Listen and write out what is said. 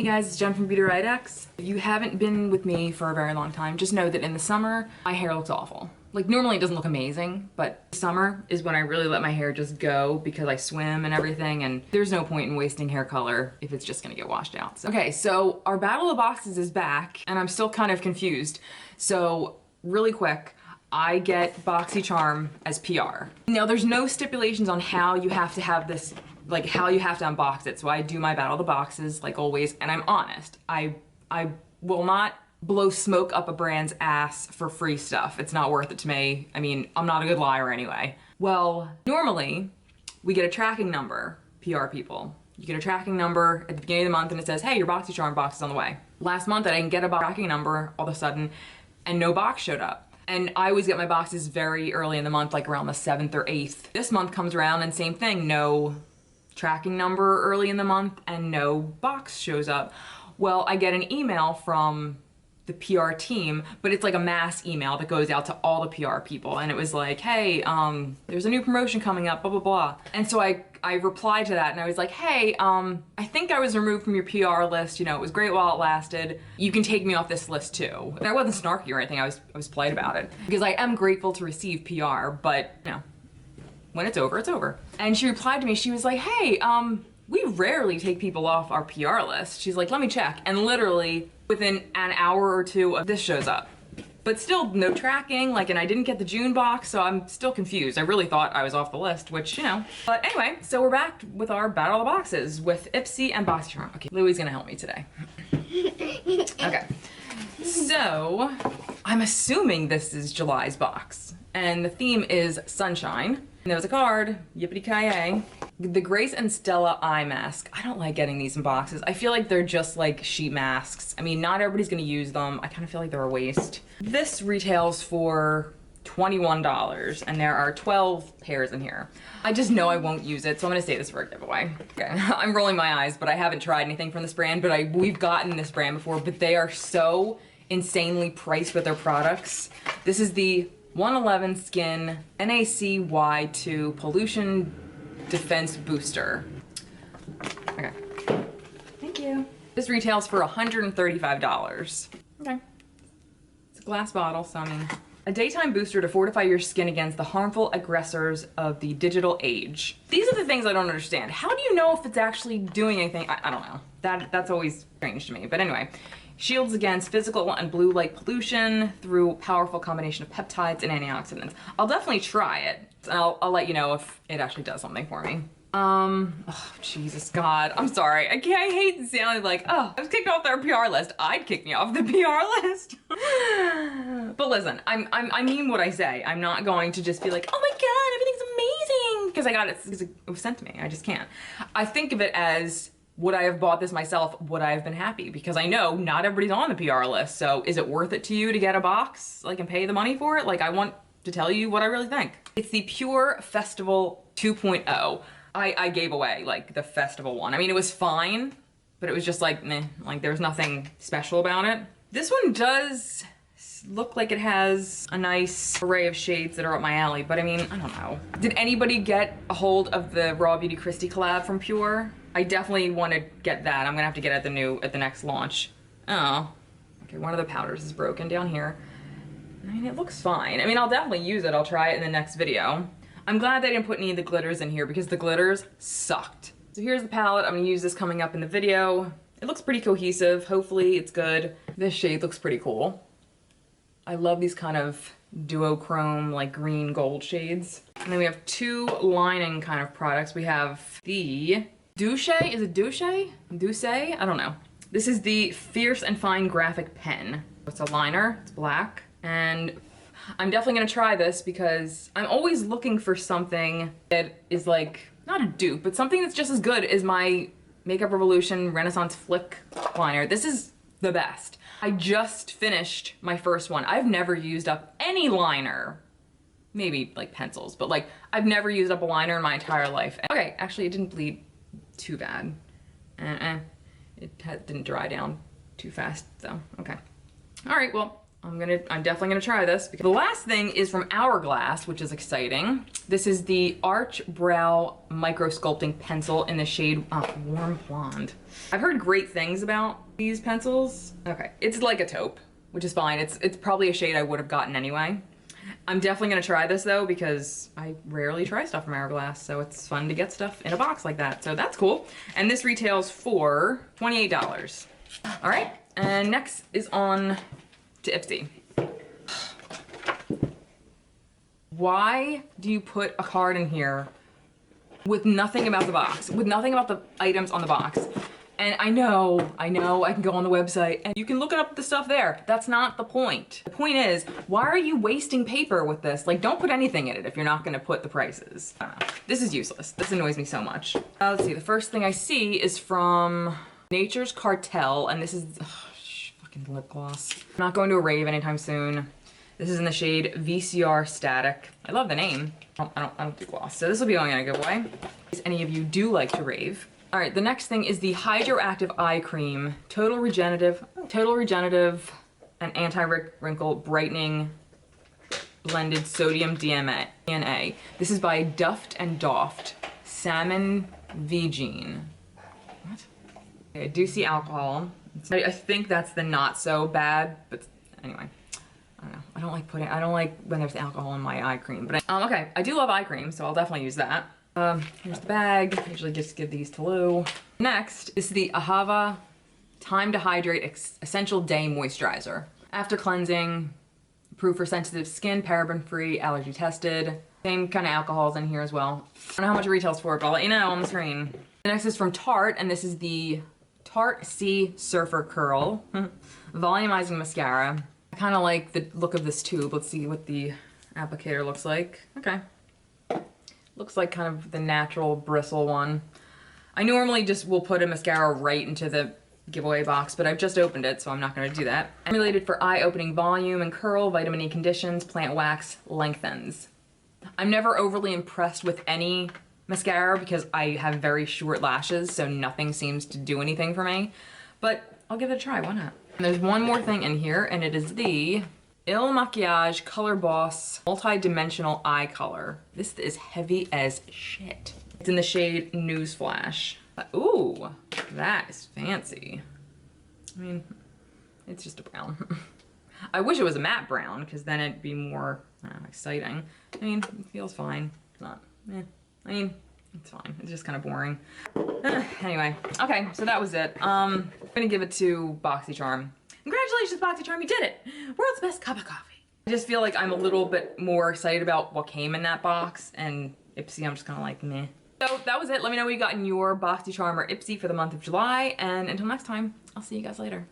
Hey guys, it's Jen from beautyriotx. If you haven't been with me for a very long time, just know that in the summer, my hair looks awful. Like normally it doesn't look amazing, but summer is when I really let my hair just go because I swim and everything, and there's no point in wasting hair color if it's just gonna get washed out. So, okay, so our Battle of Boxes is back, and I'm still kind of confused. So really quick, I get Boxycharm as PR. Now there's no stipulations on how you have to have this, like how you have to unbox it. So I do my Battle of the Boxes like always, and I'm honest. I will not blow smoke up a brand's ass for free stuff. It's not worth it to me. I mean, I'm not a good liar anyway. Well, normally we get a tracking number, PR people. You get a tracking number at the beginning of the month and it says, hey, your Boxycharm box is on the way. Last month I didn't get a tracking number all of a sudden and no box showed up. And I always get my boxes very early in the month, like around the 7th or 8th. This month comes around and same thing, no tracking number early in the month and no box shows up. Well, I get an email from the PR team, but it's like a mass email that goes out to all the PR people. And it was like, hey, there's a new promotion coming up, blah, blah, blah. And so I replied to that and I was like, hey, I think I was removed from your PR list. You know, it was great while it lasted. You can take me off this list too. And I wasn't snarky or anything. I was polite about it because I am grateful to receive PR, but you know, when it's over, it's over. And she replied to me, she was like, hey, we rarely take people off our PR list. She's like, let me check. And literally within an hour or two of this shows up. But still no tracking, like, and I didn't get the June box, so I'm still confused. I really thought I was off the list, which, you know. But anyway, so we're back with our Battle of the Boxes with Ipsy and Boxycharm. Okay, Louie's gonna help me today. Okay, so I'm assuming this is July's box. And the theme is sunshine. And there was a card, yippity-ki-yay. The Grace and Stella eye mask. I don't like getting these in boxes. I feel like they're just like sheet masks. I mean, not everybody's gonna use them. I kind of feel like they're a waste. This retails for $21 and there are 12 pairs in here. I just know I won't use it, so I'm gonna save this for a giveaway. Okay, I'm rolling my eyes, but I haven't tried anything from this brand, but we've gotten this brand before, but they are so insanely priced with their products. This is the 111 Skin NAACP Pollution Defense Booster. Okay. Thank you. This retails for $135. Okay. It's a glass bottle, so I mean, a daytime booster to fortify your skin against the harmful aggressors of the digital age. These are the things I don't understand. How do you know if it's actually doing anything? I don't know. That's always strange to me. But anyway, shields against physical and blue light pollution through powerful combination of peptides and antioxidants. I'll definitely try it. And I'll let you know if it actually does something for me. Oh, Jesus God, I'm sorry. I hate sounding like, oh, I was kicked off their PR list. I'd kick me off the PR list. But listen, I mean what I say. I'm not going to just be like, oh my God, everything's amazing. Because I got it, because it was sent to me. I just can't. I think of it as, would I have bought this myself? Would I have been happy? Because I know not everybody's on the PR list. So is it worth it to you to get a box, like, and pay the money for it? Like, I want to tell you what I really think. It's the Pure Festival 2.0. I gave away like the festival one. I mean, it was fine, but it was just like, meh, like there was nothing special about it. This one does look like it has a nice array of shades that are up my alley, but I mean, I don't know. Did anybody get a hold of the Raw Beauty Christie collab from Pure? I definitely want to get that. I'm gonna have to get it at the next launch. Oh, okay, one of the powders is broken down here. I mean, it looks fine. I mean, I'll definitely use it. I'll try it in the next video. I'm glad they didn't put any of the glitters in here because the glitters sucked. So here's the palette. I'm gonna use this coming up in the video. It looks pretty cohesive. Hopefully it's good. This shade looks pretty cool. I love these kind of duochrome, like green gold shades. And then we have two lining kind of products. We have the Douce, is it Douce? Douce? I don't know. This is the Fierce and Fine Graphic Pen. It's a liner, it's black. And I'm definitely gonna try this because I'm always looking for something that is like, not a dupe, but something that's just as good as my Makeup Revolution Renaissance Flick liner. This is the best. I just finished my first one. I've never used up any liner. Maybe like pencils, but like I've never used up a liner in my entire life. Okay, actually it didn't bleed too bad. It didn't dry down too fast, so okay. All right, well, I'm definitely gonna try this. Because the last thing is from Hourglass, which is exciting. This is the Arch Brow Micro Sculpting Pencil in the shade Warm Blonde. I've heard great things about these pencils. Okay, it's like a taupe, which is fine. It's probably a shade I would have gotten anyway. I'm definitely gonna try this though, because I rarely try stuff from Hourglass, so it's fun to get stuff in a box like that. So that's cool. And this retails for $28. All right, and next is on to Ipsy. Why do you put a card in here with nothing about the box, with nothing about the items on the box? And I know, I can go on the website and you can look up the stuff there. That's not the point. The point is, why are you wasting paper with this? Like, don't put anything in it if you're not gonna put the prices. I don't know. This is useless. This annoys me so much. Let's see, the first thing I see is from Nature's Cartel, and this is, fucking lip gloss. I'm not going to a rave anytime soon. This is in the shade VCR Static. I love the name. I don't do gloss, so this will be going in a giveaway. If any of you do like to rave. All right, the next thing is the Hydroactive Eye Cream, total regenerative and anti-wrinkle brightening blended sodium DNA. This is by Duft and Doft, Salmon Vegene. What? Okay, I do see alcohol. I think that's the not so bad, but anyway. I don't know. I don't like when there's alcohol in my eye cream, but okay. I do love eye cream, so I'll definitely use that. Here's the bag. I usually just give these to Lou. Next is the Ahava Time to Hydrate Essential Day Moisturizer. After cleansing, approved for sensitive skin, paraben-free, allergy tested. Same kind of alcohols in here as well. I don't know how much it retails for, but I'll let you know on the screen. The next is from Tarte, and this is the Tarte Sea Surfer Curl Volumizing Mascara. I kind of like the look of this tube. Let's see what the applicator looks like. Okay. Looks like kind of the natural bristle one. I normally just will put a mascara right into the giveaway box, but I've just opened it, so I'm not gonna do that. Formulated for eye-opening volume and curl, vitamin E conditions, plant wax, lengthens. I'm never overly impressed with any mascara because I have very short lashes, so nothing seems to do anything for me. But I'll give it a try, why not? And there's one more thing in here, and it is the Il Makiage Color Boss Multi-Dimensional Eye Color. This is heavy as shit. It's in the shade Newsflash. Ooh, that is fancy. I mean, it's just a brown. I wish it was a matte brown, because then it'd be more exciting. I mean, it feels fine. It's not, I mean, it's fine. It's just kind of boring. Anyway, okay, so that was it. I'm gonna give it to Boxycharm. Congratulations, Boxycharm, you did it! World's best cup of coffee. I just feel like I'm a little bit more excited about what came in that box, and Ipsy, I'm just kind of like, meh. So that was it. Let me know what you got in your Boxycharm or Ipsy for the month of July, and until next time, I'll see you guys later.